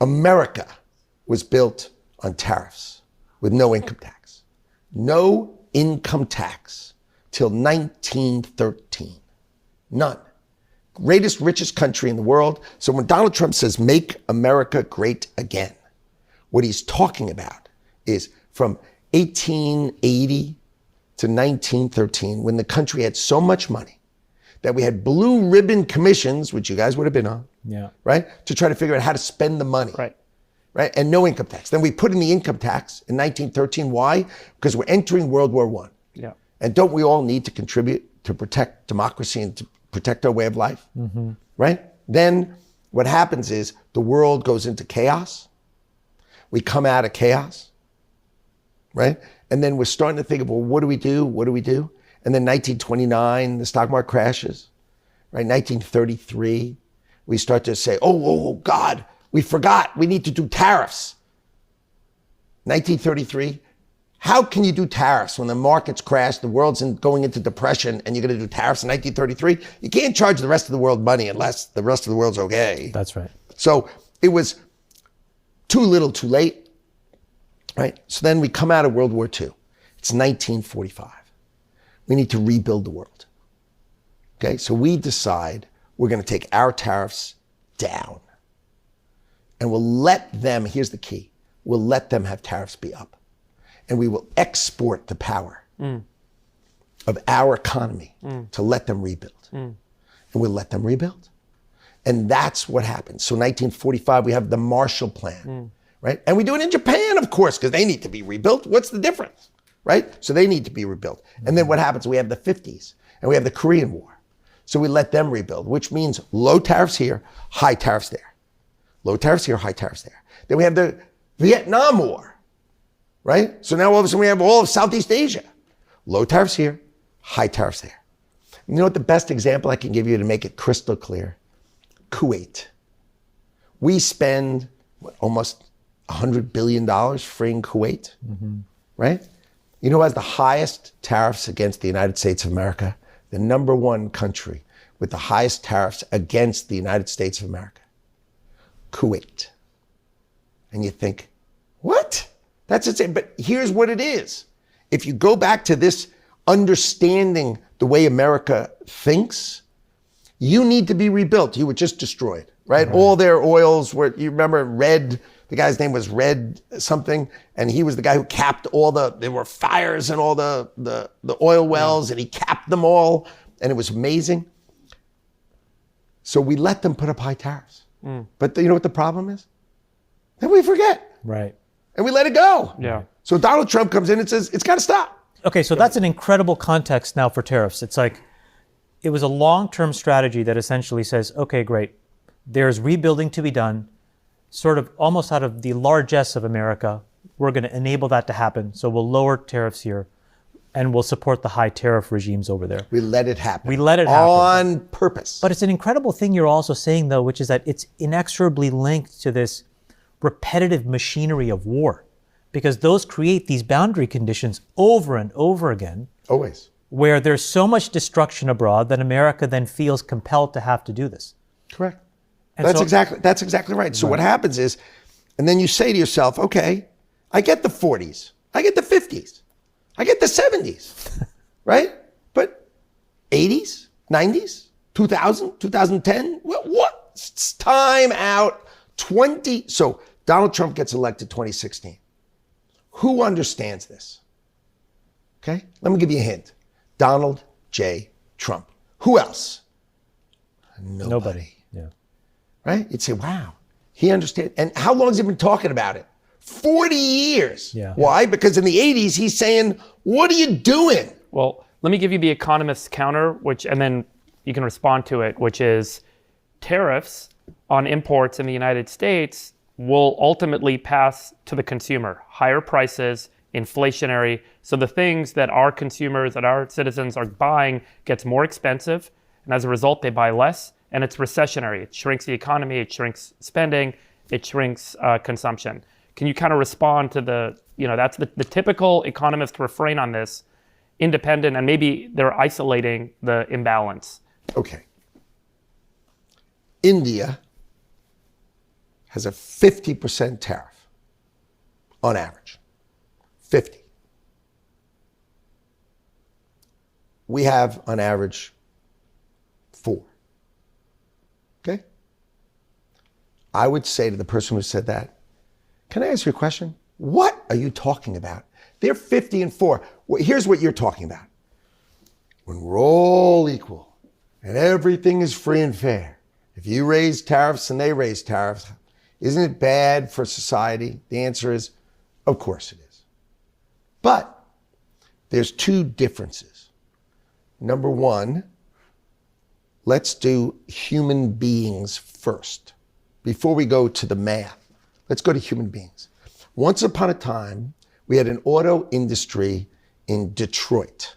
America was built on tariffs with no income tax. No income tax till 1913. None. Greatest, richest country in the world. So when Donald Trump says, make America great again, what he's talking about is from 1880 to 1913, when the country had so much money that we had blue ribbon commissions, which you guys would have been on, right? To try to figure out how to spend the money, right? And no income tax. Then we put in the income tax in 1913. Why? Because we're entering World War I. Yeah. And don't we all need to contribute to protect democracy and to protect our way of life, right? Then what happens is the world goes into chaos. We come out of chaos, right? And then we're starting to think of, well, what do we do? What do we do? And then 1929, the stock market crashes, right? 1933, we start to say, oh, God, we forgot. We need to do tariffs. 1933, how can you do tariffs when the markets crash, the world's going into depression, and you're going to do tariffs in 1933? You can't charge the rest of the world money unless the rest of the world's okay. That's right. So it was too little, too late, right? So then we come out of World War II. It's 1945. We need to rebuild the world. Okay, so we decide we're going to take our tariffs down. And we'll let them, here's the key, we'll let them have tariffs be up. And we will export the power of our economy to let them rebuild. And we'll let them rebuild. And that's what happens. So 1945, we have the Marshall Plan, right? And we do it in Japan, of course, because they need to be rebuilt. What's the difference, right? So they need to be rebuilt. And then what happens? We have the 50s, and we have the Korean War. So we let them rebuild, which means low tariffs here, high tariffs there. Low tariffs here, high tariffs there. Then we have the Vietnam War. Right? So now all of a sudden we have all of Southeast Asia. Low tariffs here, high tariffs there. You know what the best example I can give you to make it crystal clear? Kuwait. We spend almost $100 billion freeing Kuwait, right? You know who has the highest tariffs against the United States of America? The number one country with the highest tariffs against the United States of America. Kuwait. And you think, what? That's insane. But here's what it is. If you go back to this understanding the way America thinks, you need to be rebuilt. You were just destroyed, right? All their oils were, you remember Red, the guy's name was Red something, and he was the guy who capped all there were fires in all the oil wells, and he capped them all, and it was amazing. So we let them put up high tariffs. But you know what the problem is? Then we forget. Right. And we let it go. Yeah. So Donald Trump comes in and says, it's got to stop. Okay, so that's an incredible context now for tariffs. It's like, it was a long-term strategy that essentially says, okay, great. There's rebuilding to be done, sort of almost out of the largesse of America. We're going to enable that to happen. So we'll lower tariffs here, and we'll support the high tariff regimes over there. We let it happen. We let it happen. On purpose. But it's an incredible thing you're also saying, though, which is that it's inexorably linked to this repetitive machinery of war, because those create these boundary conditions over and over again. Always. Where there's so much destruction abroad that America then feels compelled to have to do this. Correct. And That's exactly right. So what happens is, and then you say to yourself, okay, I get the 40s, I get the 50s, I get the 70s, right? But 80s, 90s, 2000, 2010, what? It's time out. 20, so Donald Trump gets elected 2016. Who understands this? Okay, let me give you a hint. Donald J. Trump. Who else? Nobody. Yeah. Right? You'd say, wow, he understands. And how long has he been talking about it? 40 years. Yeah. Why? Because in the 80s, he's saying, what are you doing? Well, let me give you the economist's counter, and then you can respond to it, which is tariffs on imports in the United States will ultimately pass to the consumer. Higher prices, inflationary. So the things that our consumers, that our citizens are buying gets more expensive. And as a result, they buy less. And it's recessionary. It shrinks the economy. It shrinks spending. It shrinks consumption. Can you kind of respond to that's the typical economist refrain on this, independent, and maybe they're isolating the imbalance. Okay. India has a 50% tariff on average. 50. We have on average 4. Okay? I would say to the person who said that, can I ask you a question? What are you talking about? They're 50 and 4. Well, here's what you're talking about. When we're all equal and everything is free and fair, if you raise tariffs and they raise tariffs, isn't it bad for society? The answer is, of course it is. But there's 2 differences. Number 1, let's do human beings first. Before we go to the math, let's go to human beings. Once upon a time, we had an auto industry in Detroit,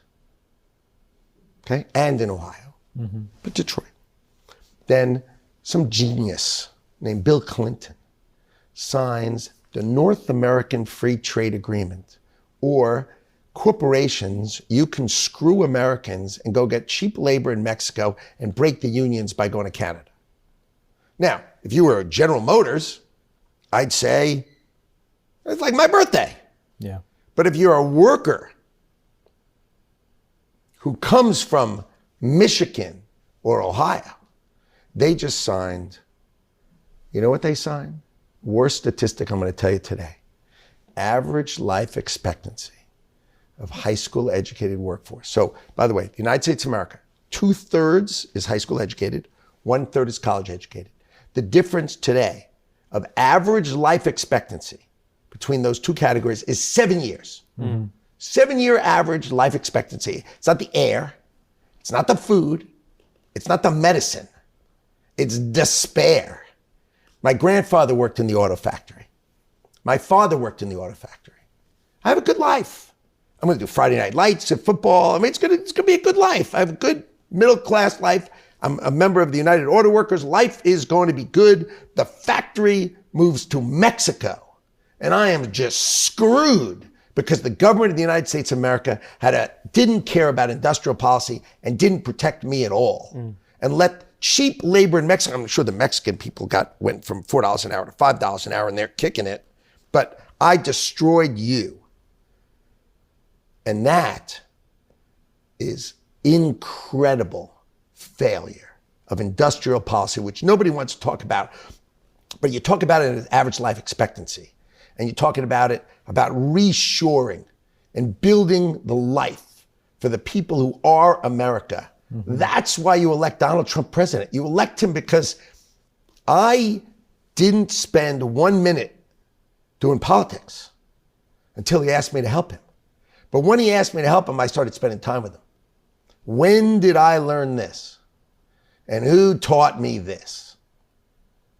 okay, and in Ohio, but Detroit. Then some genius named Bill Clinton signs the North American Free Trade Agreement, or corporations, you can screw Americans and go get cheap labor in Mexico and break the unions by going to Canada. Now, if you were General Motors, I'd say, it's like my birthday. Yeah. But if you're a worker who comes from Michigan or Ohio, they just signed, you know what they signed? Worst statistic I'm going to tell you today. Average life expectancy of high school educated workforce. So, by the way, the United States of America, 2/3 is high school educated, 1/3 is college educated. The difference today of average life expectancy between those 2 categories is 7 years. 7-year average life expectancy. It's not the air, it's not the food, it's not the medicine, it's despair. My grandfather worked in the auto factory. My father worked in the auto factory. I have a good life. I'm going to do Friday night lights and football. I mean, it's going to be a good life. I have a good middle-class life. I'm a member of the United Auto Workers. Life is going to be good. The factory moves to Mexico, and I am just screwed because the government of the United States of America didn't care about industrial policy and didn't protect me at all, and let cheap labor in Mexico. I'm sure the Mexican people went from $4 an hour to $5 an hour, and they're kicking it. But I destroyed you. And that is incredible failure of industrial policy, which nobody wants to talk about. But you talk about it as average life expectancy. And you're talking about it about reshoring and building the life for the people who are America. That's why you elect Donald Trump president. You elect him because I didn't spend 1 minute doing politics until he asked me to help him. But when he asked me to help him, I started spending time with him. When did I learn this? And who taught me this?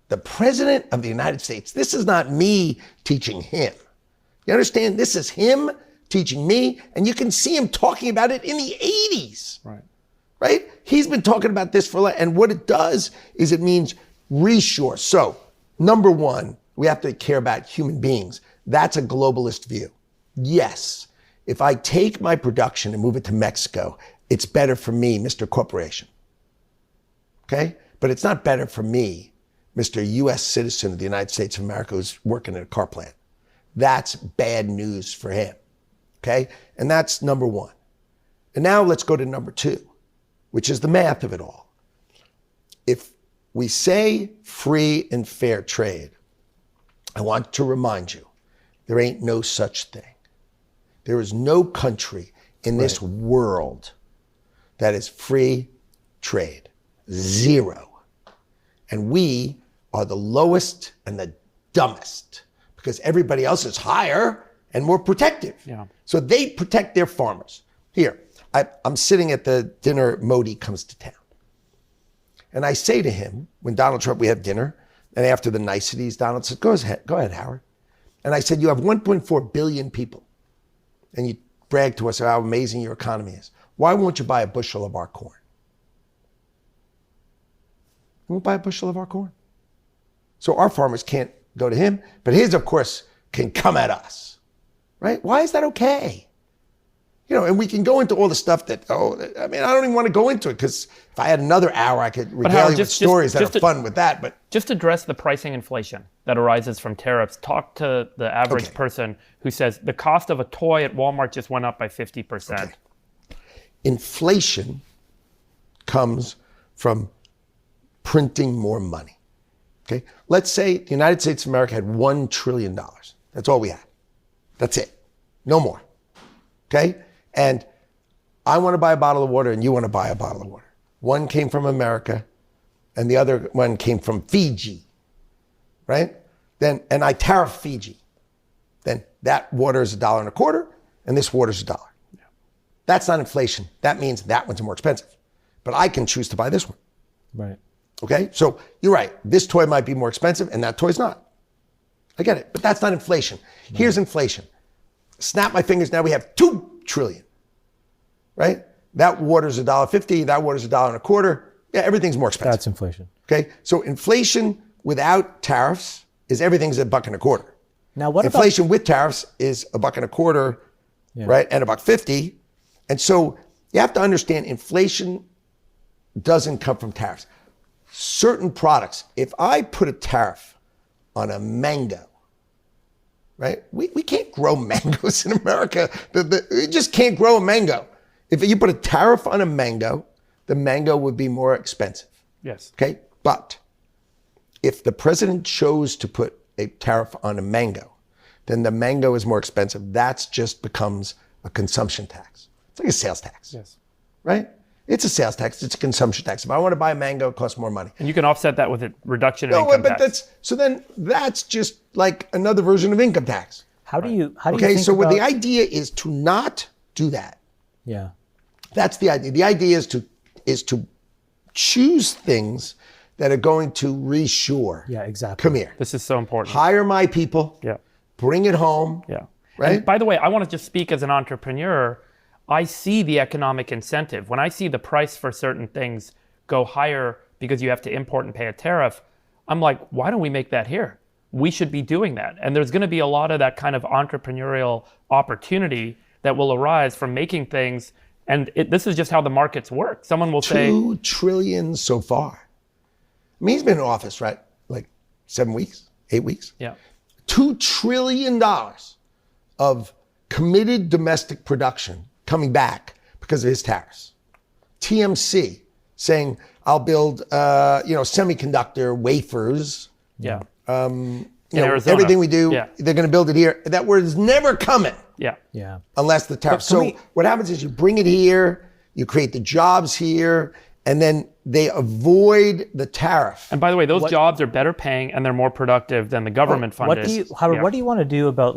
The President of the United States. This is not me teaching him. You understand? This is him teaching me, and you can see him talking about it in the 80s. Right? He's been talking about this for a lot, and what it does is it means reshore. So, number 1, we have to care about human beings. That's a globalist view. Yes. If I take my production and move it to Mexico, it's better for me, Mr. Corporation. Okay? But it's not better for me, Mr. US citizen of the United States of America who's working at a car plant. That's bad news for him. Okay? And that's number 1. And now let's go to number 2, which is the math of it all. If we say free and fair trade, I want to remind you, there ain't no such thing. There is no country in this world that is free trade. 0. And we are the lowest and the dumbest because everybody else is higher and more protective. Yeah. So they protect their farmers. Here, I'm sitting at the dinner Modi comes to town. And I say to him, when Donald Trump, we have dinner, and after the niceties, Donald says, go ahead, Howard. And I said, you have 1.4 billion people. And you brag to us how amazing your economy is. Why won't you buy a bushel of our corn? You won't buy a bushel of our corn. So our farmers can't go to him, but his, of course, can come at us. Right? Why is that okay? and we can go into all the stuff that, I don't even want to go into it because if I had another hour, I could regale you with stories that are fun with that. But just address the pricing inflation that arises from tariffs. Talk to the average person who says the cost of a toy at Walmart just went up by 50%. Okay. Inflation comes from printing more money. Okay, let's say the United States of America had $1 trillion. That's all we had. That's it. No more. Okay? And I want to buy a bottle of water and you want to buy a bottle of water. One came from America and the other one came from Fiji, right? And I tariff Fiji. Then that water is $1.25 and this water is $1. Yeah. That's not inflation. That means that one's more expensive. But I can choose to buy this one. Right. Okay? So you're right. This toy might be more expensive and that toy's not. I get it. But that's not inflation. Right. Here's inflation. Snap my fingers, now we have $2 trillion, right? That water's $1.50, that water's $1.25. Yeah, everything's more expensive. That's inflation. Okay, so inflation without tariffs is everything's $1.25. Now what inflation with tariffs is $1.25, right? And $1.50. And so you have to understand inflation doesn't come from tariffs. Certain products, if I put a tariff on a mango, right? We can't grow mangoes in America. We just can't grow a mango. If you put a tariff on a mango, the mango would be more expensive. Yes. Okay? But if the president chose to put a tariff on a mango, then the mango is more expensive. That just becomes a consumption tax. It's like a sales tax. Yes. Right? It's a sales tax. It's a consumption tax. If I want to buy a mango, it costs more money. And you can offset that with a reduction in income tax. That's just like another version of income tax. How do you Okay, think so about, the idea is to not do that. Yeah. That's the idea. The idea is to choose things that are going to reshore. Yeah, exactly. Come here. This is so important. Hire my people. Yeah. Bring it home. Yeah. Right? And by the way, I want to just speak as an entrepreneur. I see the economic incentive. When I see the price for certain things go higher because you have to import and pay a tariff, I'm like, why don't we make that here? We should be doing that. And there's going to be a lot of that kind of entrepreneurial opportunity that will arise from making things. And this is just how the markets work. Someone will say $2 trillion so far. I mean, he's been in office, right? Like 7 weeks, 8 weeks. Yeah. $2 trillion of committed domestic production coming back because of his tariffs. TMC saying, I'll build, semiconductor wafers. Yeah. Arizona. Everything we do, they're going to build it here. That word is never coming. Yeah. Yeah. Unless the tariff. So what happens is you bring it here, you create the jobs here, and then they avoid the tariff. And by the way, those jobs are better paying and they're more productive than the government funded. Howard, what do you want to do about